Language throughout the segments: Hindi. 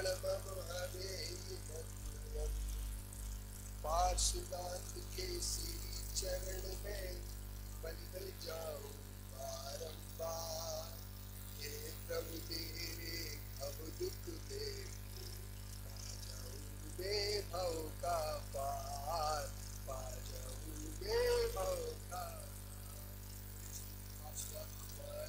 मम हमें पार्श्वनाथ के श्री चरण में बलिदल जाऊं बारंबार। हे प्रभु तेरे अब दुख देखो, पा जाऊं मैं भव का पार, पा जाऊं मैं भव का पार।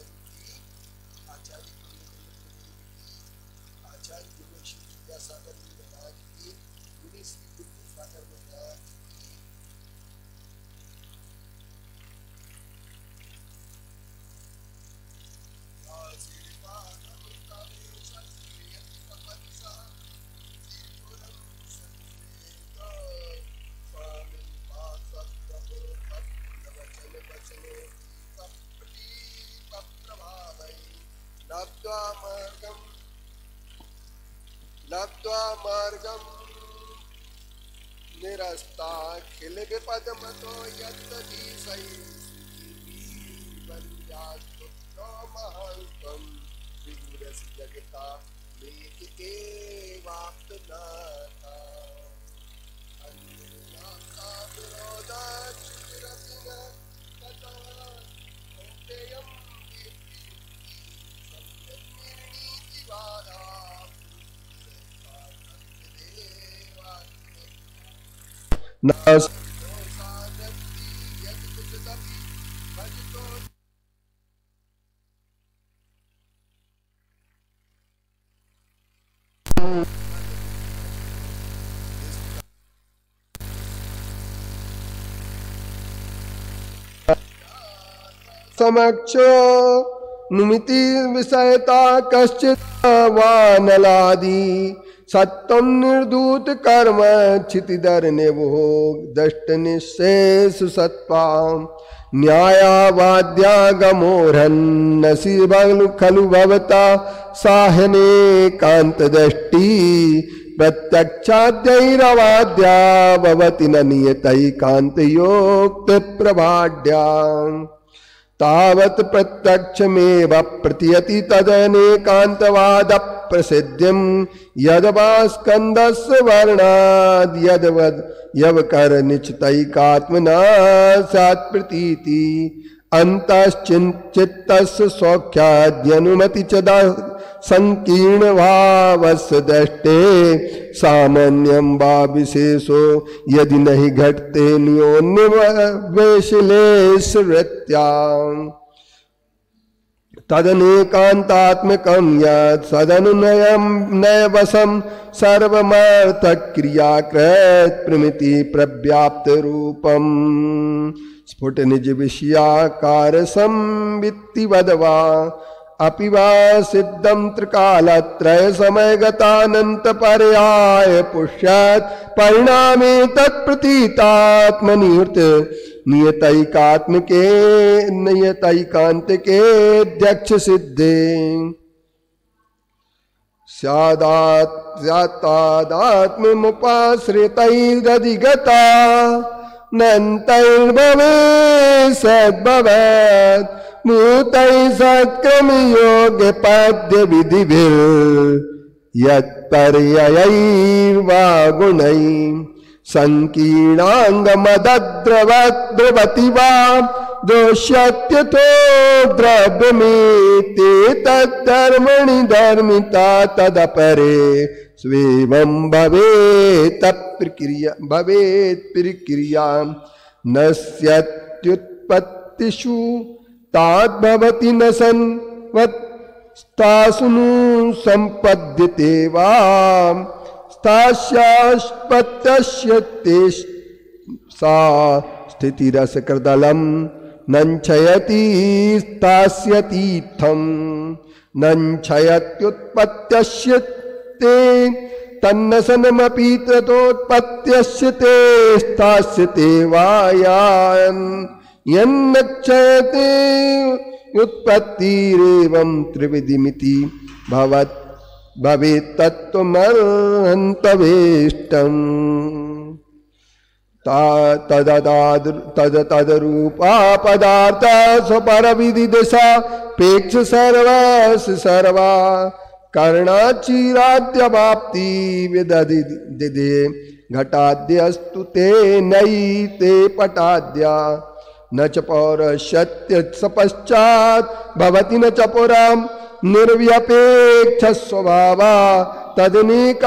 आचार्य गुरु श्री विद्यासागर जी महाराज की, मुनि श्री गुरु सागर महाराज की। लब्ध्वा मार्गम निरस्ताखिल विपदमतो यत्तदीशै वन्द्यास्तुतो महाल्पं विदुरसि जगता मेकिते वाप्तनाथा। अन्यनाथा विरोधात् चिरतिना तथा ओपेयं सम्यक् समक्ष नुमिति विषयता कश्चित् वानलादि सत्तम निर्दूत कर्म क्षितिधर निभोग दष्ट निशेष सत्पाम न्यायावाद्यागमोरन्नसि खलु भवता साहने कांत दृष्टि प्रत्यक्षाद्यैरवाद्या भवति न नियतैकान्त योक्त प्रभाड्या। तावत् प्रत्यक्षमेव प्रतीयति तदनेकान्तवाद प्रसिद्धिं यद्वा स्कन्दस्य वर्णाद् यद्वद् यवकर निश्चितैकात्मना स्यात् प्रतीति। अन्तश्चित्तस्य सौख्याद्यनुमति च संकीर्ण भावस्य दृष्टे सामान्यं वा विशेषो यदि नहीं घटते न्योन्यवेशलेशवृत्त्याम् तदनेकान्तात्मकं यत् सदनुनयं नयवशं सर्वमर्थक्रियाकृत प्रमिति प्रव्याप्त रूपम् स्फुट निज विषयाकार संवित्ति वदवा अपि वा सिद्धं त्रिकालत्रय समयगतानंत पर्याय पुष्यात् परिणामे तत्प्रतीतात्मनिहृत नियतैकांत के अध्यक्ष सिद्धे स्यादात्ममुपाश्रितैरधिगता नन्तैर्भवे सद्भवेत् मूतै सत्क्रम योग पद्य विधिभिर् यत्पर्ययैर्वा गुणै संकीर्णांगमद्रवद्रवति वा दोष्यत्यथो द्रव्यमेते तद्धर्मणि धर्मिता तदपरे स्वेवं भवेत् प्रक्रिया न स्यात्युत्पत्तिषु ताद्भवति न सन्वत्तासुनु सम्पद्यते वा स्तास्यास्पत्यस्यते सा स्थितिरसकृदलं नञ्छयति स्थास्यतीर्थं नञ्छयत्युत्पत्त्यस्यते तन्न सन्नमपि ततोत्पत्त्यस्यते स्थास्यते वा यन्नक्षयते उत्पत्तिरेवं त्रिविधिमिति भवेत् तत्त्वमर्हन्तवेष्टम् तदरूपा पदार्थ स्वपरविधि दिशा पेक्ष सर्वस सर्वा कर्णाचीराद्यवाप्ति विदधिदे घटाद्यस्तु ते नई ते पटाद्या न च पौरुषत्य सपश्चात् भवति न च पुरां निर्व्यपेक्ष स्वभावा तदनेकाकारमेकं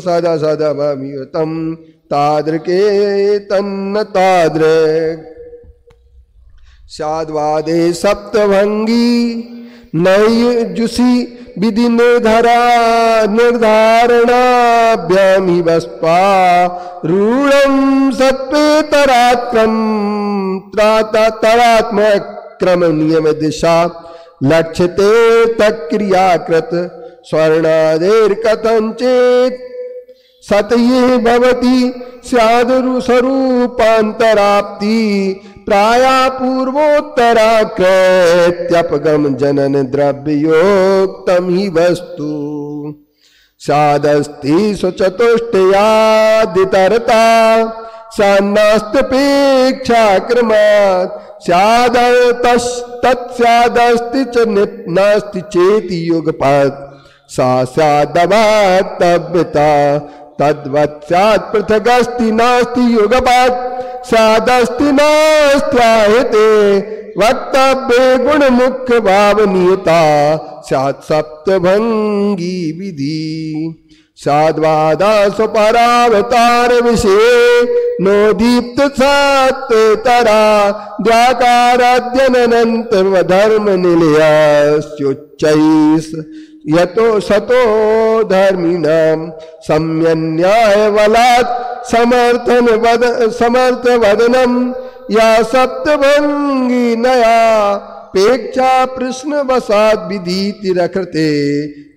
सदा सदभवियुतं तादृके तन्न तादृक् स्याद्वादे सप्तभंगी नैजुषि विधि निर्धारणाभ्याम हि वस्पा रूढ़ं सत्पेतरात्रं तरात्मक्रम नियम दिशा लक्ष्यते तक्रियाकृत स्वर्णादेर्कथंचित् सतये भवति स्यादुरुस्वरूपान्तराप्ति प्राया पूर्वोत्तरा कृत्यपगम जनन द्रव्योक्तम ही वस्तु स्यादस्ति सुचतुष्टयादितरता सान्नास्तपेक्षा क्रमात् तत्स्यादस्ति च नास्ति चेति युगपत् सा स्यादवाक्तव्यता तद्वत् स्यात् पृथगस्ति नास्ति युगपत् स्यादस्ति नास्त्यायते वक्तव्ये गुण मुख्य भावनीयता स्यात् सप्तभंगी विधि स्याद्वादा स्वपरावतार विषये नो दीप्त सत्तरा द्वाकाराद्यनन्तर्व धर्म निलयस्योच्चैस् यतो सतो धर्मिणां सम्यन्याय बलात् समर्थ वदनम या सप्तभंगी नया पेक्षा प्रश्न वसाद विधीति रखते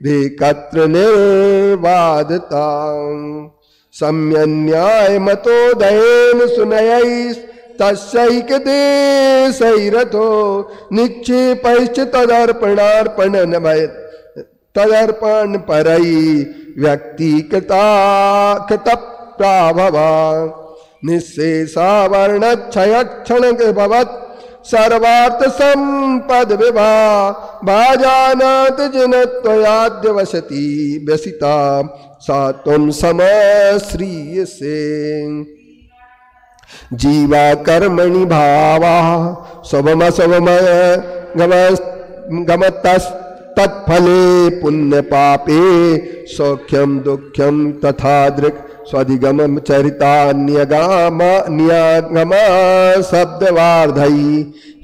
वे कत्र निर्वादता सम्यन्याय मतोदयेन सुनयैस् तस्यैक देशैरथो निक्षेपैश्च तदर्पणार्पणन तदर्पण परई व्यक्तिकृता कृतप्राभवा निःशेषावर्णक्षयक्षण भवत् सर्वार्थ संपद विभा भाजानात जनत्वयाद्य वसति व्यसिता सा त्वं समश्रीयसे जीवा कर्मणि भावा गमतस् तत्फले पुण्य पापे सौख्यम दुख्यम तथा दृक् स्वधिगम चरितान्यगमा शब्दवार्धई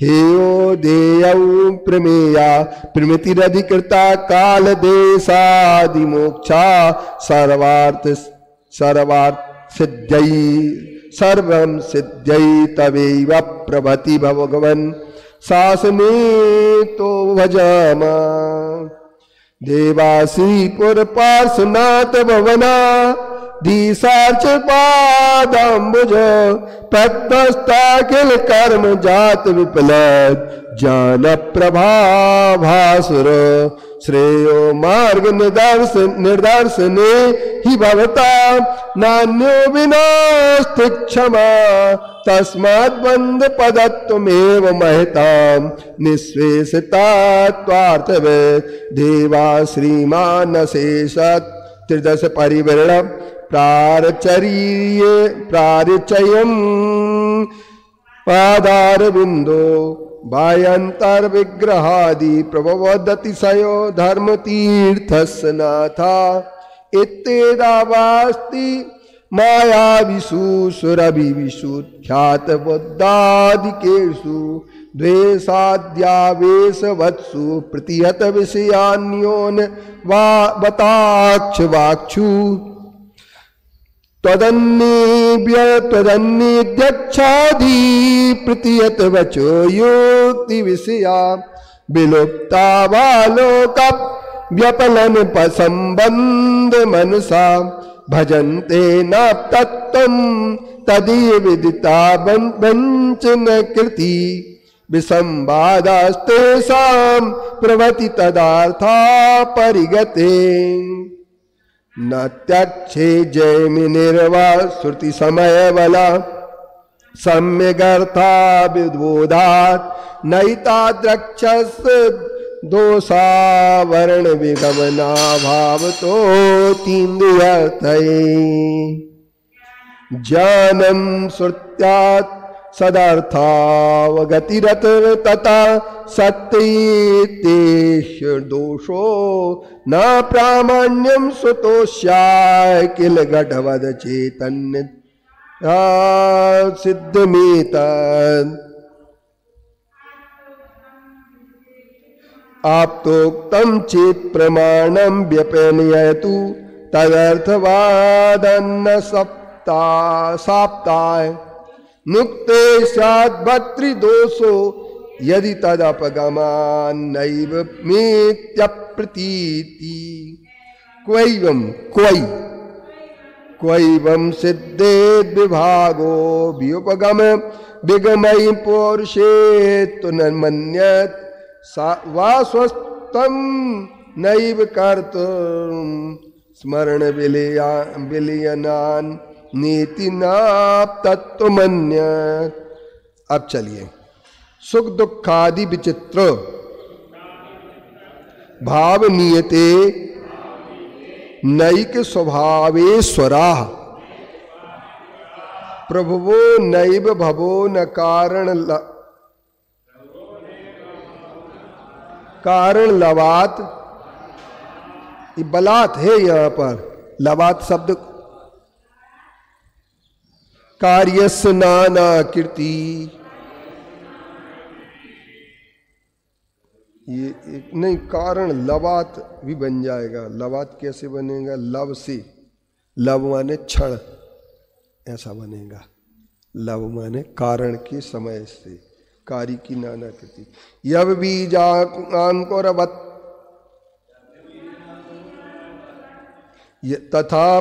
हेयो देयौ प्रमेया प्रमितिरधिकृता काल देशादिमोक्षा सर्वार्थ सिद्ध्यै सर्वं सिद्ध्यै तवैव प्रभति भगवन् शासने तो भजामा देवासीपुर पार्श्वनाथ भवना धीसार्च पादाम्बुज प्रत्नस्ताखिल कर्म जात विप्लव ज्ञान प्रभाभासुर श्रेयो मार्ग निर्दर्शने ही भवता नान्यो विनास्ति क्षमा तस्मात् बंद पदत्वमेव महतां निःश्वेषितात्वार्थवे देवा श्रीमानशेषत् त्रिदश परिवर्ण प्रारचयं पादारविन्दो बाह्यन्तर्विग्रहादि प्रभवदतिशयो धर्मतीर्थस्य नाथा इत्येतावास्ति मायाविषु सुरभिविषु ख्यातबुद्धादिकेषु द्वेषाद्यावेशवत्सु प्रतिहत विषयान्योन वाक्षु त्वदन्येध्यक्षादि प्रतिहत वचो युक्ति विषया विलुप्ता बालोक व्यपलन संबंध मनसा भजन्ते न तत्त्वं तदीय विदिता वंचन कृति विसंवादास्तेषां प्रभति तदार्था परिगते न त्यक्षे जयमिनिर्वा श्रुति समय बला सम्यगर्था विद्बोधात् नैताद्रक्षस दोषावरण विगमना भाव तो तीन्द्रियर्थये ज्ञानं श्रुत्यात् सदर्थावगतिरत तथा सत्येतेष दोषो न प्रामाण्यं सुतोष्याय किल घटवद चैतन्य सिद्धमेतत् आप्तोक्तं चेत् प्रमाणं व्यपनयतु तदर्थवादन्न साप्ताय मुक्ते स्यात् भर्तृदोषो यदि तदपगमान्नैव मेत्यप्रतीति क्वैवं सिद्धेद् विभागो व्युपगम विगमयि पौरुषे तु न मन्यत् वा स्वस्थं नैव कर्तुं स्मरण विलयनान् नीति नाप्तत्वमन्यत्। अब चलिए सुख दुखादि विचित्र भाव नियते नैक स्वभावेश्वरा प्रभुवो नैव भवो न कारण लवात, ये बलात् है यहां पर, लवात शब्द कार्यस्य नाना कीर्ति, ये एक नहीं कारण लवात भी बन जाएगा। लवात कैसे बनेगा? लव से, लव माने क्षण, ऐसा बनेगा। लव माने कारण के समय से, कार्य की नाना कृति। यव बीजांकुरवत् तथा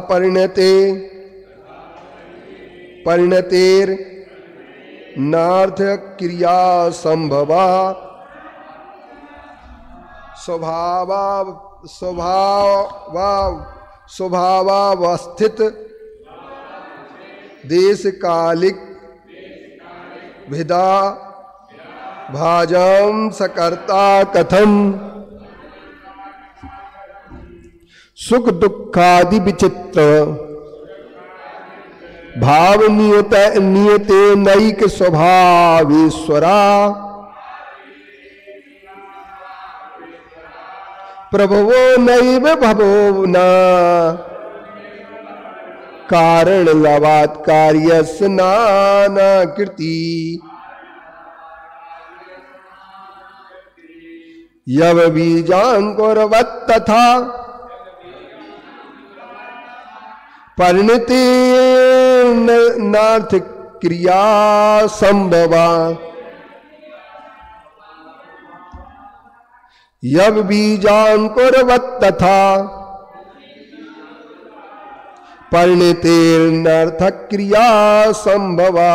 परिणतेर नार्थ क्रिया संभवा स्वभावावस्थित देश कालिक विदा भाजम सकर्ता कथम। सुख दुखादि विचित्र भाव नियते नैक स्वभावेश्वरा प्रभवो नैव भवो न कारण लवात् कार्यस्य नाना कीर्ति। यव बीजांकुरवत् तथा परिणते नार्थ क्रिया संभवा यव बीजांकुरवत् तथा परिणते नार्थ क्रिया संभवा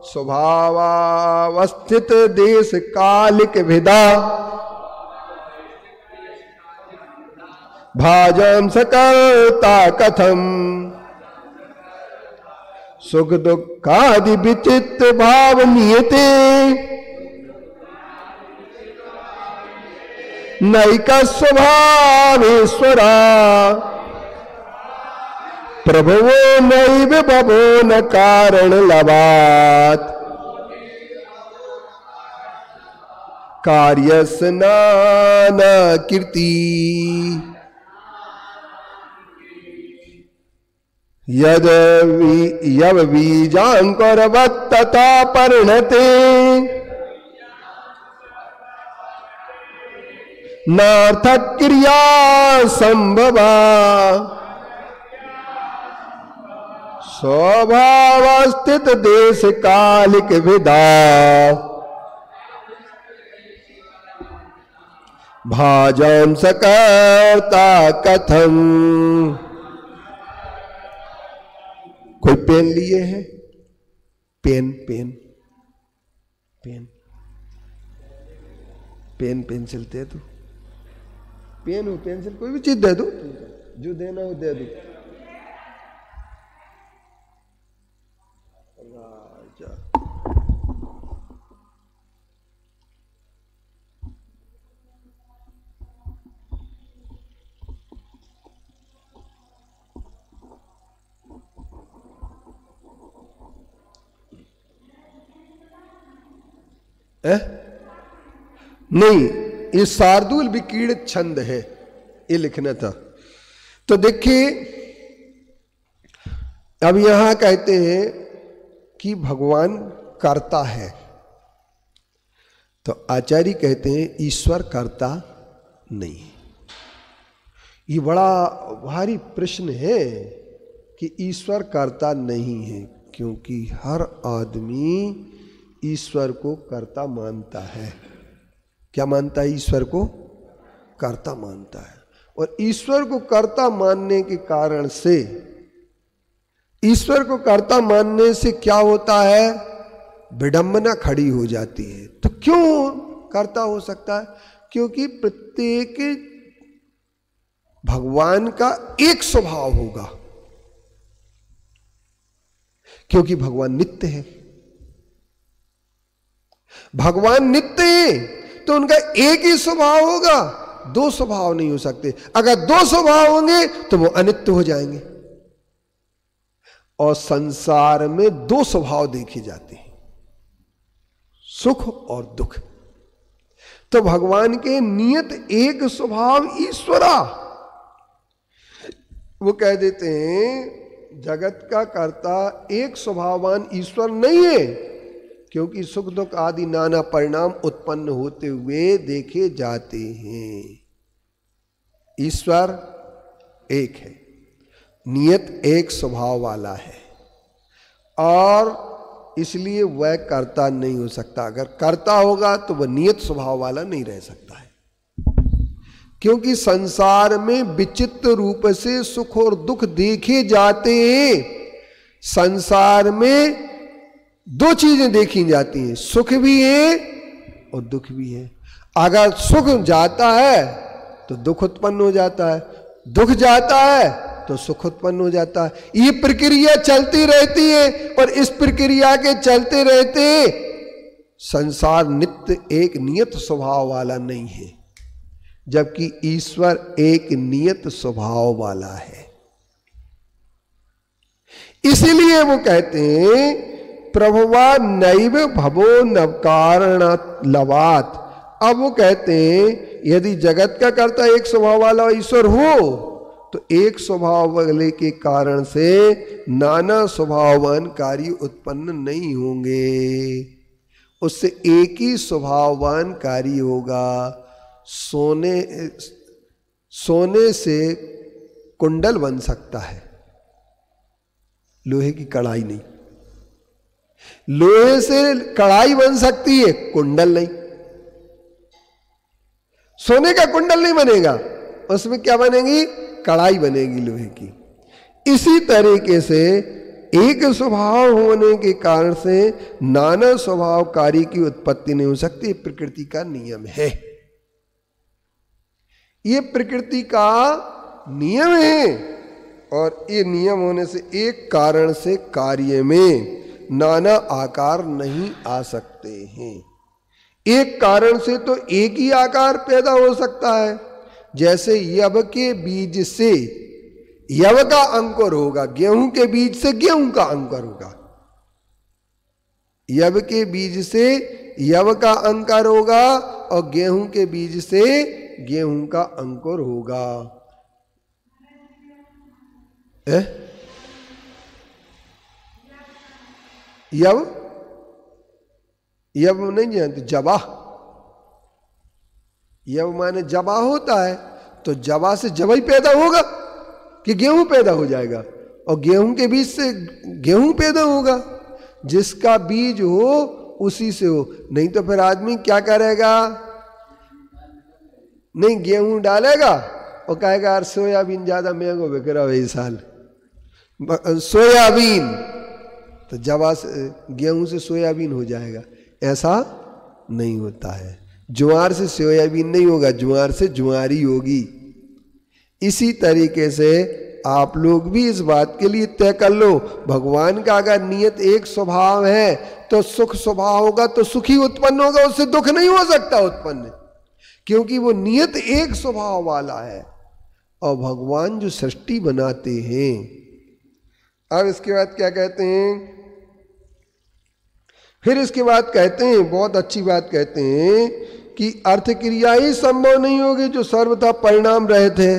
स्वभावावस्थित देश कालिक विदा भाजम सकर्ता कथम। सुख दुखादि विचित्र भाव नियते नैक स्वभावेश्वरा प्रभवो नैव भवो न कारण लवात् कार्यस्य नाना कीर्ति। यव बीजांकुरवत् तथा परिणते नार्थ क्रिया संभवा स्वभावस्थित देश कालिक विदा भाजम सकर्ता कथम। कोई पेन लिए है? Pen pen pen pen pencil दे दो, पेन हो पेंसिल कोई भी चीज दे दो, जो देना हो दे दो। राजा नहीं, ये शार्दूल विकीर्णित छंद है, ये लिखना था। तो देखिए अब यहां कहते हैं कि भगवान करता है, तो आचार्य कहते हैं ईश्वर करता नहीं। ये बड़ा भारी प्रश्न है कि ईश्वर करता नहीं है, क्योंकि हर आदमी ईश्वर को कर्ता मानता है। क्या मानता है? ईश्वर को कर्ता मानता है। और ईश्वर को कर्ता मानने के कारण से, ईश्वर को कर्ता मानने से क्या होता है? विडंबना खड़ी हो जाती है। तो क्यों कर्ता हो सकता है? क्योंकि प्रत्येक भगवान का एक स्वभाव होगा, क्योंकि भगवान नित्य है। भगवान नित्य है तो उनका एक ही स्वभाव होगा, दो स्वभाव नहीं हो सकते। अगर दो स्वभाव होंगे तो वो अनित्य हो जाएंगे। और संसार में दो स्वभाव देखे जाते हैं, सुख और दुख। तो भगवान के नियत एक स्वभाव ईश्वरा, वो कह देते हैं जगत का कर्ता एक स्वभाववान ईश्वर नहीं है, क्योंकि सुख दुख आदि नाना परिणाम उत्पन्न होते हुए देखे जाते हैं। ईश्वर एक है, नियत एक स्वभाव वाला है, और इसलिए वह कर्ता नहीं हो सकता। अगर कर्ता होगा तो वह नियत स्वभाव वाला नहीं रह सकता है, क्योंकि संसार में विचित्र रूप से सुख और दुख देखे जाते हैं। संसार में दो चीजें देखी जाती हैं, सुख भी है और दुख भी है। अगर सुख जाता है तो दुख उत्पन्न हो जाता है, दुख जाता है तो सुख उत्पन्न हो जाता है। ये प्रक्रिया चलती रहती है, और इस प्रक्रिया के चलते रहते संसार नित्य एक नियत स्वभाव वाला नहीं है, जबकि ईश्वर एक नियत स्वभाव वाला है। इसीलिए वो कहते हैं प्रभुवा नैव भवो नवकारण लवात। अब वो कहते हैं यदि जगत का कर्ता एक स्वभाव वाला ईश्वर हो, तो एक स्वभाव वाले के कारण से नाना स्वभाववान कार्य उत्पन्न नहीं होंगे। उससे एक ही स्वभाववान कार्य होगा। सोने से कुंडल बन सकता है, लोहे की कढ़ाई नहीं। लोहे से कढ़ाई बन सकती है, कुंडल नहीं। सोने का कुंडल नहीं बनेगा, उसमें क्या बनेगी? कढ़ाई बनेगी लोहे की। इसी तरीके से एक स्वभाव होने के कारण से नाना स्वभाव कार्य की उत्पत्ति नहीं हो सकती। प्रकृति का नियम है, ये प्रकृति का नियम है। और ये नियम होने से एक कारण से कार्य में नाना आकार नहीं आ सकते हैं। एक कारण से तो एक ही आकार पैदा हो सकता है। जैसे यव के बीज से यव का अंकुर होगा, गेहूं के बीज से गेहूं का अंकुर होगा। यव के बीज से यव का अंकुर होगा, और गेहूं के बीज से गेहूं का अंकुर होगा। यव नहीं जानते? जबा, यव माने जबा होता है। तो जबा से जबा ही पैदा होगा कि गेहूं पैदा हो जाएगा, और गेहूं के बीज से गेहूं पैदा होगा। जिसका बीज हो उसी से हो, नहीं तो फिर आदमी क्या करेगा? नहीं, गेहूं डालेगा और कहेगा यार सोयाबीन ज्यादा महंगा बिक रहा है इस साल, सोयाबीन, तो जवा से गेहूं से सोयाबीन हो जाएगा। ऐसा नहीं होता है। ज्वार से सोयाबीन नहीं होगा, ज्वार से ज्वारी होगी। इसी तरीके से आप लोग भी इस बात के लिए तय कर लो, भगवान का अगर नियत एक स्वभाव है तो सुख स्वभाव होगा तो सुखी उत्पन्न होगा, उससे दुख नहीं हो सकता उत्पन्न, क्योंकि वो नियत एक स्वभाव वाला है। और भगवान जो सृष्टि बनाते हैं, अब इसके बाद क्या कहते हैं? फिर इसके बाद कहते हैं, बहुत अच्छी बात कहते हैं कि अर्थ क्रिया ही संभव नहीं होगी जो सर्वथा परिणाम रहित है।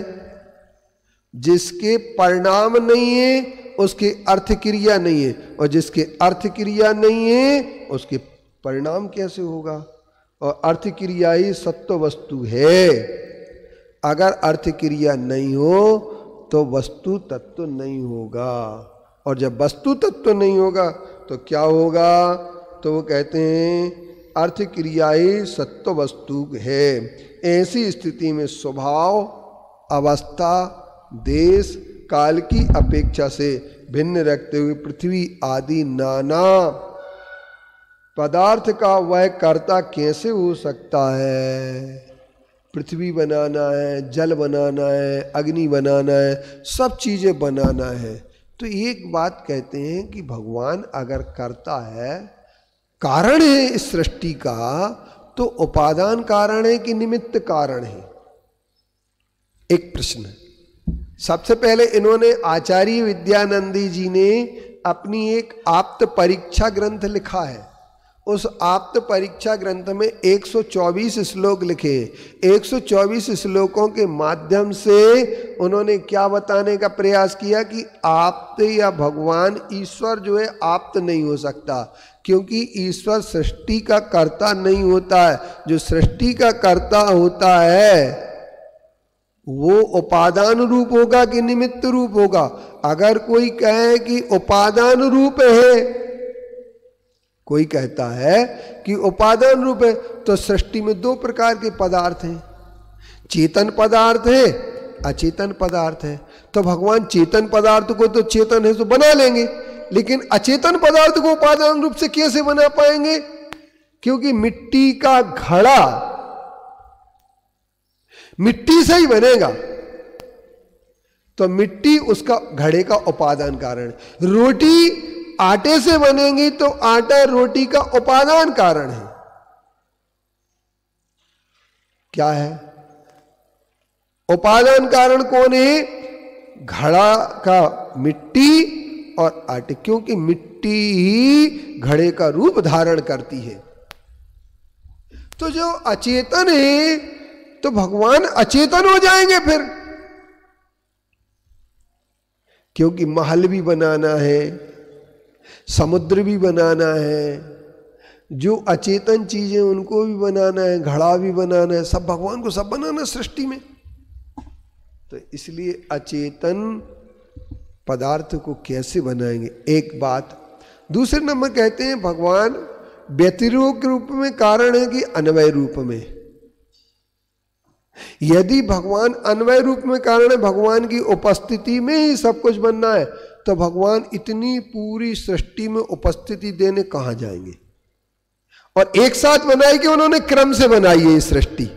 जिसके परिणाम नहीं है उसके अर्थ क्रिया नहीं है, और जिसके अर्थ क्रिया नहीं है उसके परिणाम कैसे होगा। और अर्थ क्रिया ही सत्व वस्तु है। अगर अर्थ क्रिया नहीं हो तो वस्तु तत्व नहीं होगा, और जब वस्तु तत्व नहीं होगा तो क्या होगा। तो वो कहते हैं अर्थ क्रिया ही सत्व वस्तु है। ऐसी स्थिति में स्वभाव, अवस्था, देश, काल की अपेक्षा से भिन्न रखते हुए पृथ्वी आदि नाना पदार्थ का वह कर्ता कैसे हो सकता है। पृथ्वी बनाना है, जल बनाना है, अग्नि बनाना है, सब चीजें बनाना है। तो एक बात कहते हैं कि भगवान अगर करता है, कारण है इस सृष्टि का, तो उपादान कारण है कि निमित्त कारण है। एक प्रश्न। सबसे पहले इन्होंने आचार्य विद्यानंदी जी ने अपनी एक आप्त परीक्षा ग्रंथ लिखा है। उस आप्त परीक्षा ग्रंथ में 124 श्लोक लिखे। 124 श्लोकों के माध्यम से उन्होंने क्या बताने का प्रयास किया कि आप्त या भगवान ईश्वर जो है आप्त नहीं हो सकता, क्योंकि ईश्वर सृष्टि का कर्ता नहीं होता है। जो सृष्टि का कर्ता होता है वो उपादान रूप होगा कि निमित्त रूप होगा। अगर कोई कहे कि उपादान रूप है, कोई कहता है कि उपादान रूप है, तो सृष्टि में दो प्रकार के पदार्थ हैं, चेतन पदार्थ है, अचेतन पदार्थ है। तो भगवान चेतन पदार्थ को तो चेतन है तो बना लेंगे, लेकिन अचेतन पदार्थ को उपादान रूप से कैसे बना पाएंगे। क्योंकि मिट्टी का घड़ा मिट्टी से ही बनेगा, तो मिट्टी उसका घड़े का उपादान कारण है। रोटी आटे से बनेगी तो आटा रोटी का उपादान कारण है। क्या है उपादान कारण? कौन है? घड़ा का मिट्टी और आटे, क्योंकि मिट्टी ही घड़े का रूप धारण करती है। तो जो अचेतन है तो भगवान अचेतन हो जाएंगे फिर, क्योंकि महल भी बनाना है, समुद्र भी बनाना है, जो अचेतन चीजें उनको भी बनाना है, घड़ा भी बनाना है, सब भगवान को सब बनाना है सृष्टि में। तो इसलिए अचेतन पदार्थ को कैसे बनाएंगे, एक बात। दूसरे नंबर कहते हैं भगवान व्यतिरेक रूप में कारण है कि अन्वय रूप में। यदि भगवान अन्वय रूप में कारण है, भगवान की उपस्थिति में ही सब कुछ बनना है, तो भगवान इतनी पूरी सृष्टि में उपस्थिति देने कहां जाएंगे। और एक साथ बनाई कि उन्होंने क्रम से बनाई है ये सृष्टि।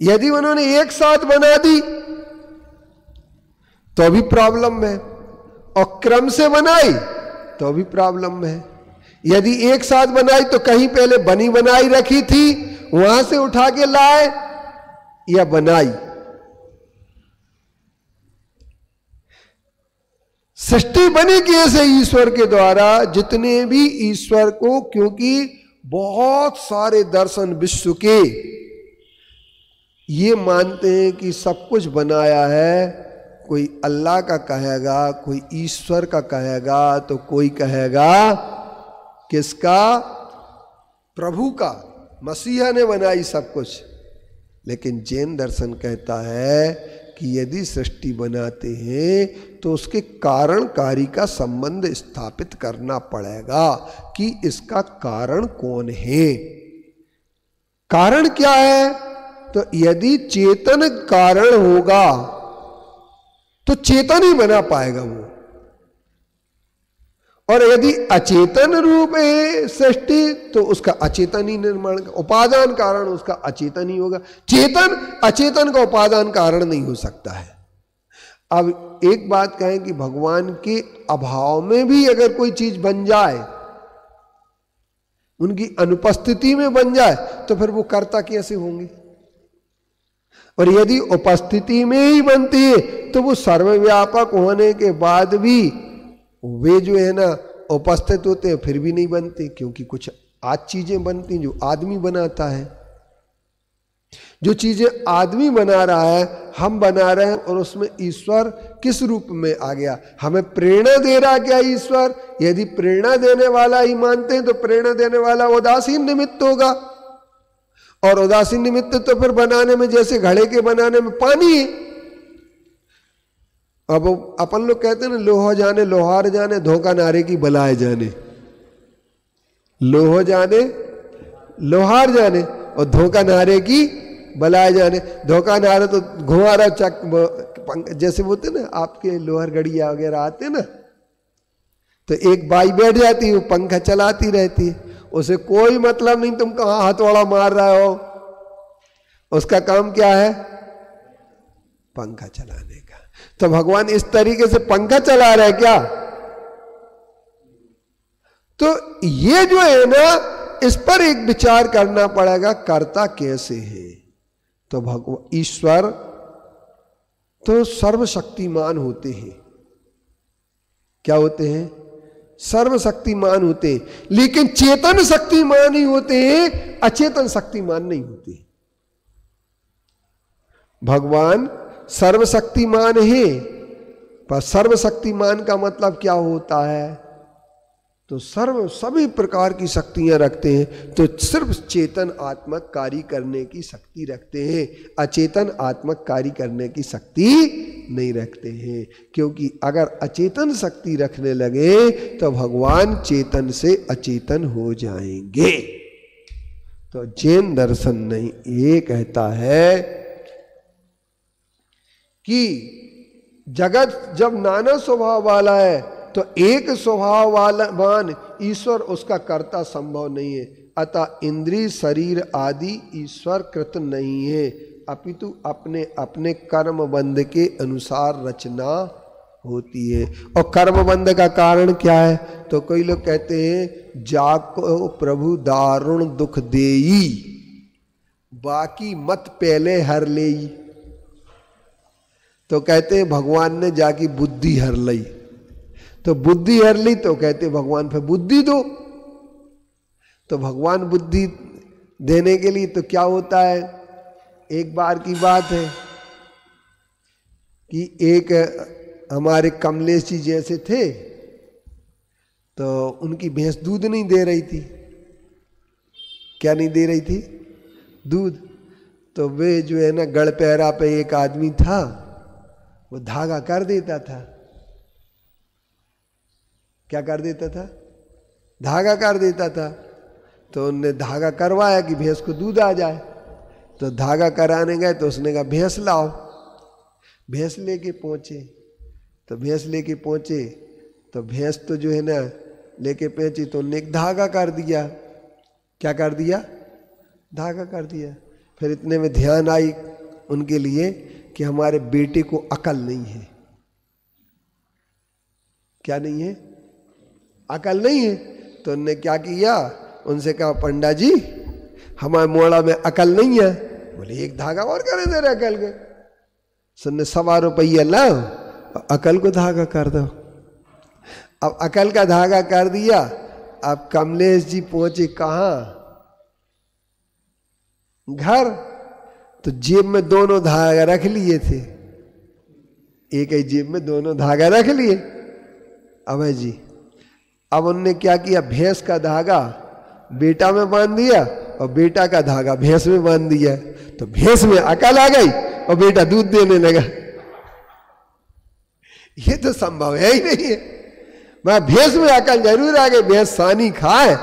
यदि उन्होंने एक साथ बना दी तो भी प्रॉब्लम है, और क्रम से बनाई तो भी प्रॉब्लम है। यदि एक साथ बनाई तो कहीं पहले बनी बनाई रखी थी, वहां से उठा के लाए या बनाई। सृष्टि बनी कैसे? ईश्वर के द्वारा। जितने भी ईश्वर को, क्योंकि बहुत सारे दर्शन विश्व के ये मानते हैं कि सब कुछ बनाया है। कोई अल्लाह का कहेगा, कोई ईश्वर का कहेगा, तो कोई कहेगा किसका? प्रभु का, मसीहा ने बनाई सब कुछ। लेकिन जैन दर्शन कहता है कि यदि सृष्टि बनाते हैं तो उसके कारण कार्य का संबंध स्थापित करना पड़ेगा कि इसका कारण कौन है। कारण क्या है? तो यदि चेतन कारण होगा तो चेतन ही बना पाएगा वो, और यदि अचेतन रूप है सृष्टि तो उसका अचेतन ही निर्माण, उपादान कारण उसका अचेतन ही होगा। चेतन अचेतन का उपादान कारण नहीं हो सकता है। अब एक बात कहें कि भगवान के अभाव में भी अगर कोई चीज बन जाए, उनकी अनुपस्थिति में बन जाए, तो फिर वो कर्ता कैसे होंगे। और यदि उपस्थिति में ही बनती है तो वो सर्वव्यापक होने के बाद भी वे जो है ना उपस्थित होते हैं फिर भी नहीं बनते, क्योंकि कुछ आज चीजें बनती हैं जो आदमी बनाता है। जो चीजें आदमी बना रहा है हम बना रहे हैं, और उसमें ईश्वर किस रूप में आ गया? हमें प्रेरणा दे रहा क्या ईश्वर? यदि प्रेरणा देने वाला ही मानते हैं तो प्रेरणा देने वाला उदासीन निमित्त होगा, और उदासीन निमित्त तो फिर बनाने में, जैसे घड़े के बनाने में पानी है। अब अपन लोग कहते हैं ना, लोहा जाने लोहार जाने, धोखा नारे की बलाए जाने। लोहा जाने लोहार जाने और धोखा नारे की बलाए जाने। धोखा नारे तो घुमारा चक जैसे बोलते ना, आपके लोहार गड़िया वगैरह आते ना, तो एक बाई बैठ जाती है, वो पंखा चलाती रहती है, उसे कोई मतलब नहीं तुम कहाँ हथौड़ा मार रहे हो, उसका काम क्या है? पंखा चलाने का। तो भगवान इस तरीके से पंखा चला रहे क्या? तो ये जो है ना, इस पर एक विचार करना पड़ेगा, कर्ता कैसे है। तो भगवान ईश्वर तो सर्वशक्तिमान होते हैं। क्या होते हैं? सर्वशक्तिमान होते हैं, लेकिन चेतन शक्तिमान ही होते हैं, अचेतन शक्तिमान नहीं होते। भगवान सर्वशक्तिमान है, पर सर्वशक्तिमान का मतलब क्या होता है? तो सभी प्रकार की शक्तियां रखते हैं, तो सिर्फ चेतन आत्मक कार्य करने की शक्ति रखते हैं, अचेतन आत्मक कार्य करने की शक्ति नहीं रखते हैं। क्योंकि अगर अचेतन शक्ति रखने लगे तो भगवान चेतन से अचेतन हो जाएंगे। तो जैन दर्शन नहीं ये कहता है कि जगत जब नाना स्वभाव वाला है तो एक स्वभाव वाला ईश्वर उसका कर्ता संभव नहीं है। अतः इंद्रिय शरीर आदि ईश्वर कृत नहीं है, अपितु अपने अपने कर्म बंध के अनुसार रचना होती है। और कर्म बंध का कारण क्या है? तो कई लोग कहते हैं जाको प्रभु दारुण दुख देई, बाकी मत पहले हर लेई। तो कहते हैं भगवान ने जाकी बुद्धि हर लई, तो बुद्धि हर ली, तो कहते भगवान फिर बुद्धि दो। तो भगवान बुद्धि देने के लिए तो क्या होता है? एक बार की बात है कि एक हमारे कमलेश जी जैसे थे, तो उनकी भैंस दूध नहीं दे रही थी। क्या नहीं दे रही थी? दूध। तो वे जो है ना, गढ़ पैरा पे एक आदमी था, वो धागा कर देता था। क्या कर देता था? धागा कर देता था। तो उनने धागा करवाया कि भैंस को दूध आ जाए। तो धागा कराने गए तो उसने कहा भैंस लाओ। भैंस लेके पहुंचे, तो भैंस लेके पहुंचे तो भैंस तो जो है ना लेके पहुंची, तो उनने एक धागा कर दिया। क्या कर दिया? धागा कर दिया। फिर इतने में ध्यान आई उनके लिए कि हमारे बेटे को अकल नहीं है। क्या नहीं है? अकल नहीं है। तो उनने क्या किया? उनसे कहा पंडा जी हमारे मोड़ा में अकल नहीं है। बोले एक धागा और करे दे रहे अकल के। सुनने 1.25 रुपया लाओ, अकल को धागा कर दो। अब अकल का धागा कर दिया। अब कमलेश जी पहुंचे कहाँ? घर। तो जेब में दोनों धागा रख लिए थे, एक ही जेब में दोनों धागा रख लिए। अभय जी अब उनने क्या किया? भैंस का धागा बेटा में बांध दिया और बेटा का धागा भैंस में बांध दिया। तो भैंस में अकल आ गई और बेटा दूध देने लगा। ये तो संभव है ही नहीं है। मैं भैंस में अकल जरूर आ गई, भैंस सानी खाए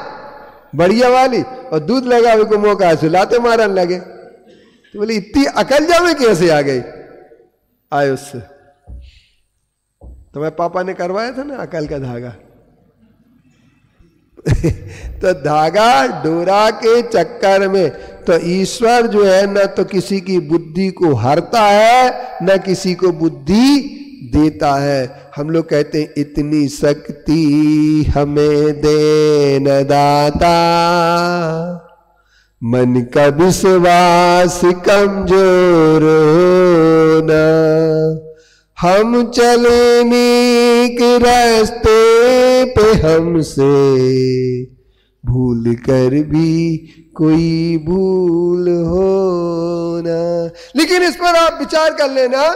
बढ़िया वाली और दूध लगा को मौका सुलाते मारन लगे। तो बोले इतनी अकल जावे कैसे आ गई? आए उससे। तो मैं पापा ने करवाया था ना अकल का धागा। तो धागा डोरा के चक्कर में तो ईश्वर जो है न तो किसी की बुद्धि को हरता है न किसी को बुद्धि देता है। हम लोग कहते हैं इतनी शक्ति हमें दे न दाता, मन का विश्वास कमजोर होना, हम चले नेक रास्ते पे हमसे भूल कर भी कोई भूल हो ना। लेकिन इस पर आप विचार कर लेना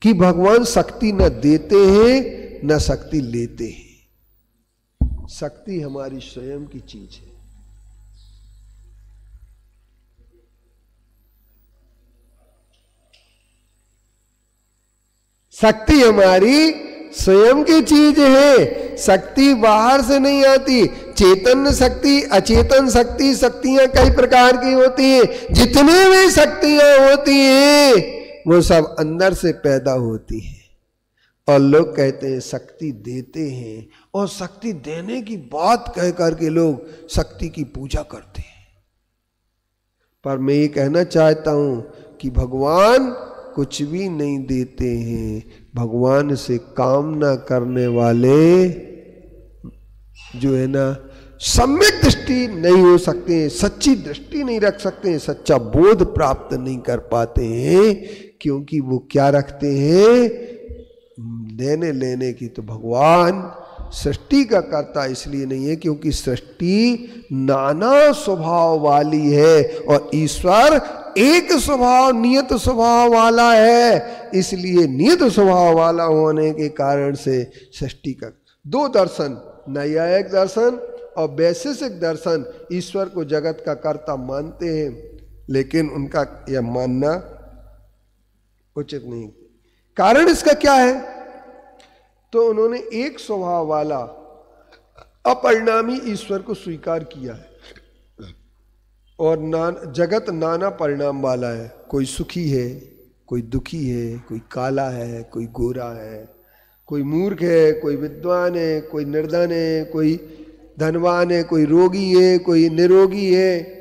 कि भगवान शक्ति न देते हैं न शक्ति लेते हैं। शक्ति हमारी स्वयं की चीज है। शक्ति हमारी स्वयं की चीज है। शक्ति बाहर से नहीं आती। चेतन शक्ति, अचेतन शक्ति, शक्तियां कई प्रकार की होती हैं। जितनी भी शक्तियां होती हैं वो सब अंदर से पैदा होती है। और लोग कहते हैं शक्ति देते हैं, और शक्ति देने की बात कह करके लोग शक्ति की पूजा करते हैं। पर मैं ये कहना चाहता हूं कि भगवान कुछ भी नहीं देते हैं। भगवान से कामना करने वाले जो है ना, सम्यक दृष्टि नहीं हो सकते, सच्ची दृष्टि नहीं रख सकते, सच्चा बोध प्राप्त नहीं कर पाते हैं। क्योंकि वो क्या रखते हैं, देने लेने की। तो भगवान सृष्टि का कर्ता इसलिए नहीं है क्योंकि सृष्टि नाना स्वभाव वाली है और ईश्वर एक स्वभाव, नियत स्वभाव वाला है। इसलिए नियत स्वभाव वाला होने के कारण से सृष्टि का दो दर्शन, नैयायिक दर्शन और वैशेषिक दर्शन, ईश्वर को जगत का कर्ता मानते हैं, लेकिन उनका यह मानना उचित नहीं। कारण इसका क्या है? तो उन्होंने एक स्वभाव वाला अपरिणामी ईश्वर को स्वीकार किया है, और जगत नाना परिणाम वाला है। कोई सुखी है, कोई दुखी है, कोई काला है, कोई गोरा है, कोई मूर्ख है, कोई विद्वान है, कोई निर्धन है, कोई धनवान है, कोई रोगी है, कोई निरोगी है।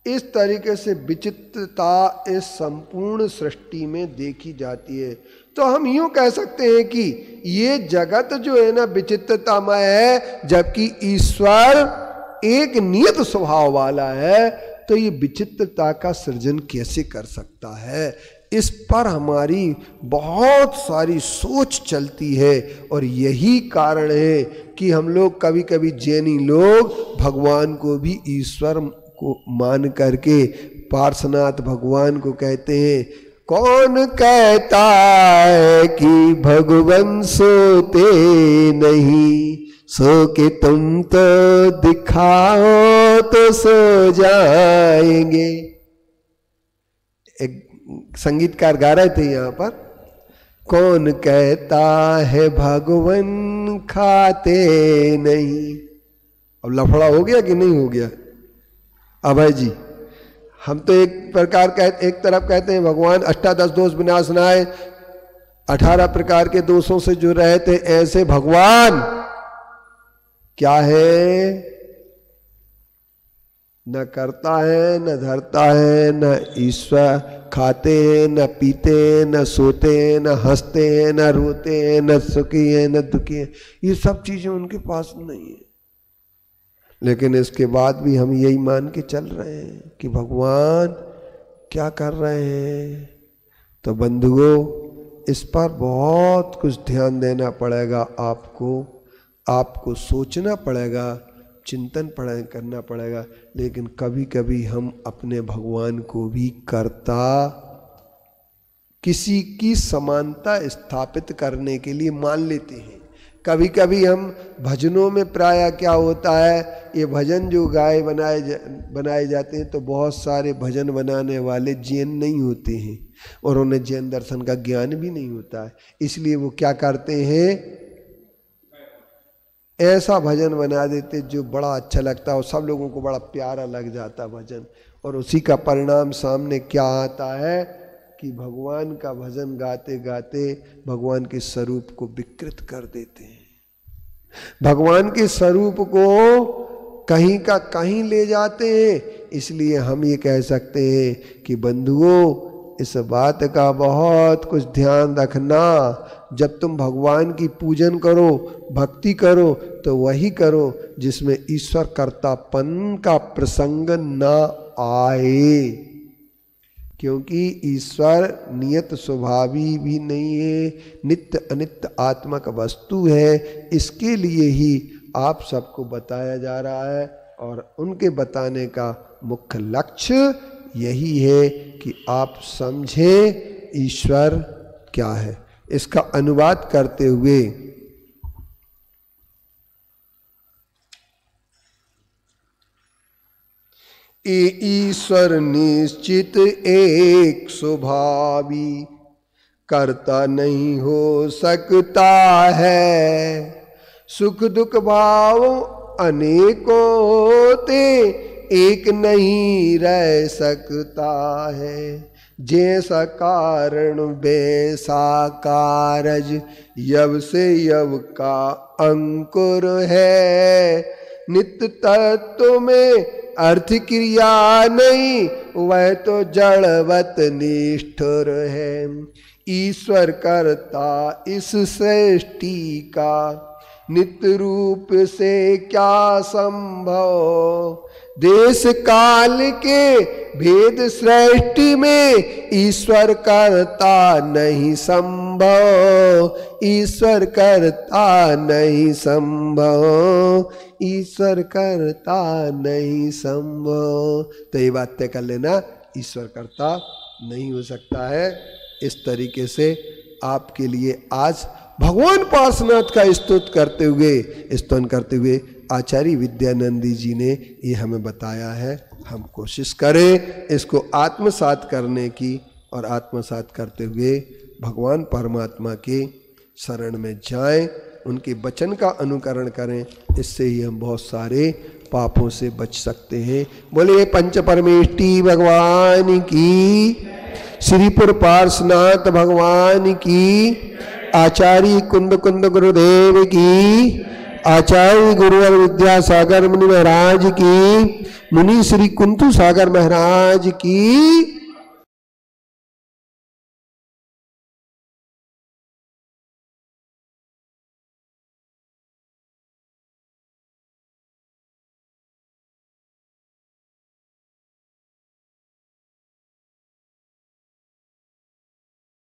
इस तरीके से विचित्रता इस संपूर्ण सृष्टि में देखी जाती है। तो हम यूं कह सकते हैं कि ये जगत जो है ना विचित्रतामय है, जबकि ईश्वर एक नियत स्वभाव वाला है। तो ये विचित्रता का सृजन कैसे कर सकता है? इस पर हमारी बहुत सारी सोच चलती है, और यही कारण है कि हम लोग कभी कभी जैनी लोग भगवान को भी ईश्वर को मान करके पार्श्वनाथ भगवान को कहते हैं। कौन कहता है कि भगवान सोते नहीं, सो के तुम तो दिखाओ तो सो जाएंगे। एक संगीतकार गा रहे थे यहाँ पर, कौन कहता है भगवान खाते नहीं। अब लफड़ा हो गया कि नहीं हो गया अभय जी? हम तो एक तरफ कहते हैं भगवान अष्टादश दोष विनाशनाय, 18 प्रकार के दोषों से जो रहे थे, ऐसे भगवान क्या है? न करता है, न धरता है, न ईश्वर खाते हैं, न पीते हैं, न सोते हैं, न हंसते हैं, न रोते हैं, न सुखी है, न दुखी है। ये सब चीजें उनके पास नहीं है। लेकिन इसके बाद भी हम यही मान के चल रहे हैं कि भगवान क्या कर रहे हैं। तो बंधुओं, इस पर बहुत कुछ ध्यान देना पड़ेगा आपको सोचना पड़ेगा, चिंतन करना पड़ेगा। लेकिन कभी कभी हम अपने भगवान को भी कर्ता, किसी की समानता स्थापित करने के लिए मान लेते हैं। कभी कभी हम भजनों में प्रायः क्या होता है, ये भजन जो बनाए जाते हैं, तो बहुत सारे भजन बनाने वाले जैन नहीं होते हैं और उन्हें जैन दर्शन का ज्ञान भी नहीं होता है। इसलिए वो क्या करते हैं, ऐसा भजन बना देते जो बड़ा अच्छा लगता है और सब लोगों को बड़ा प्यारा लग जाता भजन, और उसी का परिणाम सामने क्या आता है कि भगवान का भजन गाते गाते भगवान के स्वरूप को विकृत कर देते हैं, भगवान के स्वरूप को कहीं का कहीं ले जाते हैं। इसलिए हम ये कह सकते हैं कि बंधुओं, इस बात का बहुत कुछ ध्यान रखना। जब तुम भगवान की पूजन करो, भक्ति करो, तो वही करो जिसमें ईश्वर कर्तापन का प्रसंग न आए। क्योंकि ईश्वर नियत स्वभावी भी नहीं है, नित्य अनित्य आत्मक वस्तु है। इसके लिए ही आप सबको बताया जा रहा है और उनके बताने का मुख्य लक्ष्य यही है कि आप समझें ईश्वर क्या है। इसका अनुवाद करते हुए ईश्वर निश्चित एक स्वभावी, कर्ता नहीं हो सकता है। सुख दुख भाव अनेकों ते, एक नहीं रह सकता है। जैसा कारण वैसा कारज, यव से यव का अंकुर है। नित्य तत्व में अर्थ क्रिया नहीं, वह तो जड़वत निष्ठुर है। ईश्वर करता इस सृष्टि का, नित्य रूप से क्या संभव। देश काल के भेद सृष्टि में, ईश्वर करता नहीं संभव। ईश्वर करता नहीं संभव, ईश्वर करता नहीं संभव। तो ये बात तय कर लेना, ईश्वर करता नहीं हो सकता है। इस तरीके से आपके लिए आज भगवान पार्श्वनाथ का स्तुति करते हुए, स्तुति करते हुए आचार्य विद्यानंदी जी ने ये हमें बताया है। हम कोशिश करें इसको आत्मसात करने की, और आत्मसात करते हुए भगवान परमात्मा के शरण में जाएं, उनके वचन का अनुकरण करें। इससे ही हम बहुत सारे पापों से बच सकते हैं। बोले पंच परमेष्टि भगवान की, श्रीपुर पार्श्वनाथ भगवान की, आचार्य कुंद कुंद गुरुदेव की, आचार्य गुरुवर विद्यासागर मुनि महाराज की, मुनि श्री कुंतु सागर महाराज की।